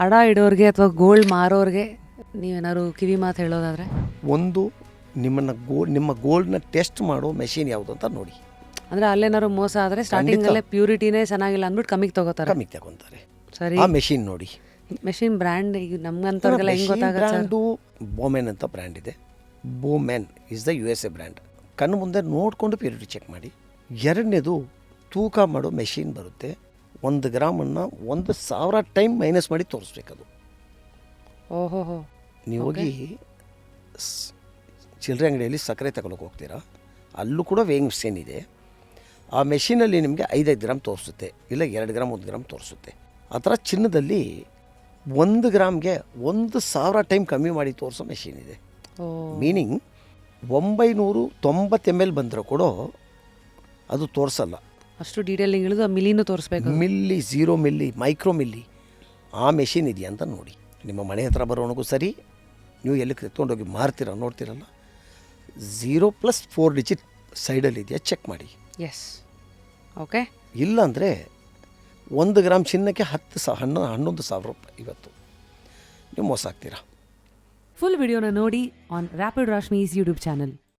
ಅಡ ಇಡೋರಿಗೆ ಅಥವಾ ಗೋಲ್ಡ್ ಮಾರೋರಿಗೆ ನೀವೇನಾದ್ರು ಕಿವಿ ಮಾತು ಹೇಳೋದಾದರೆ? ಒಂದು ನಿಮ್ಮ ಗೋಲ್ಡ್ನ ಟೆಸ್ಟ್ ಮಾಡೋ ಮೆಷಿನ್ ಯಾವುದು ಅಂತ ನೋಡಿ. ಅಂದರೆ ಅಲ್ಲೇನಾದ್ರು ಮೋಸ ಆದರೆ ಸ್ಟಾರ್ಟಿಂಗಲ್ಲೇ ಪ್ಯೂರಿಟಿನೇ ಚೆನ್ನಾಗಿಲ್ಲ ಅಂದ್ಬಿಟ್ಟು ಕಮ್ಮಿಗೆ ತಗೋತಾರೆ. ಕಮ್ಮಿಗೆ ತಗೊತಾರೆ. ಸರಿ, ಆ ಮೆಷಿನ್ ನೋಡಿ. ಮೆಷಿನ್ ಬ್ರ್ಯಾಂಡ್ ಈಗ ನಮ್ಗಂತವ್ರಿಗೆಲ್ಲ ಹೆಂಗೆ ಗೊತ್ತಾಗುತ್ತೆ? ಬ್ರ್ಯಾಂಡು ಬೋಮೆನ್ ಅಂತ ಬ್ರ್ಯಾಂಡ್ ಇದೆ. ಬೋಮೆನ್ ಇಸ್ ದ USA ಬ್ರ್ಯಾಂಡ್. ಕಣ್ಣು ಮುಂದೆ ನೋಡಿಕೊಂಡು ಪ್ಯೂರಿಟಿ ಚೆಕ್ ಮಾಡಿ. ಎರಡನೇದು ತೂಕ ಮಾಡೋ ಮೆಷಿನ್ ಬರುತ್ತೆ. 1 ಗ್ರಾಮನ್ನು 1,000 ಟೈಮ್ ಮೈನಸ್ ಮಾಡಿ ತೋರಿಸ್ಬೇಕದು. ಓಹೋ. ನೀವು ಹೋಗಿ ಚಿಲ್ಲರೆ ಅಂಗಡಿಯಲ್ಲಿ ಸಕ್ಕರೆ ತಗೊಳಕ್ಕೆ ಹೋಗ್ತೀರಾ, ಅಲ್ಲೂ ಕೂಡ ವೇಯಿಂಗ್ ಮೆಷಿನ್ ಇದೆ. ಆ ಮೆಷಿನಲ್ಲಿ ನಿಮಗೆ 5 ಗ್ರಾಮ್ ತೋರಿಸುತ್ತೆ, ಇಲ್ಲ 2 ಗ್ರಾಮ್ 1 ಗ್ರಾಮ್ ತೋರಿಸುತ್ತೆ. ಆ ಥರ ಚಿನ್ನದಲ್ಲಿ 1 ಗ್ರಾಮ್ಗೆ 1,000 ಟೈಮ್ ಕಮ್ಮಿ ಮಾಡಿ ತೋರಿಸೋ ಮೆಷಿನ್ ಇದೆ. ಮೀನಿಂಗ್ 990 ml ಬಂದರೂ ಕೂಡ ಅದು ತೋರಿಸಲ್ಲ. ಅಷ್ಟು ಡೀಟೇಲಿಂಗ್ ಇಳಿದು ಆ ಮಿಲಿನೂ ತೋರಿಸ್ಬೇಕು. ಮಿಲ್ಲಿ, 0 ಮಿಲ್ಲಿ, ಮೈಕ್ರೋ ಮಿಲ್ಲಿ ಆ ಮೆಷಿನ್ ಇದೆಯಾ ಅಂತ ನೋಡಿ. ನಿಮ್ಮ ಮನೆ ಹತ್ರ ಬರೋವನಿಗೂ ಸರಿ, ನೀವು ಎಲ್ಲಿ ಎತ್ಕೊಂಡೋಗಿ ಮಾರ್ತೀರ ನೋಡ್ತೀರಲ್ಲ, 0+4 ಡಿಜಿಟ್ ಸೈಡಲ್ಲಿ ಇದೆಯಾ ಚೆಕ್ ಮಾಡಿ. Yes, okay. ಇಲ್ಲಾಂದರೆ 1 ಗ್ರಾಮ್ ಚಿನ್ನಕ್ಕೆ 11,000 ರೂಪಾಯಿ ಇವತ್ತು ನೀವು ಮೋಸ ಆಗ್ತೀರಾ. ಫುಲ್ ವಿಡಿಯೋನ ನೋಡಿ ಆನ್ ರ್ಯಾಪಿಡ್ ರಾಶ್ಮೀಸ್ ಯೂಟ್ಯೂಬ್ ಚಾನಲ್.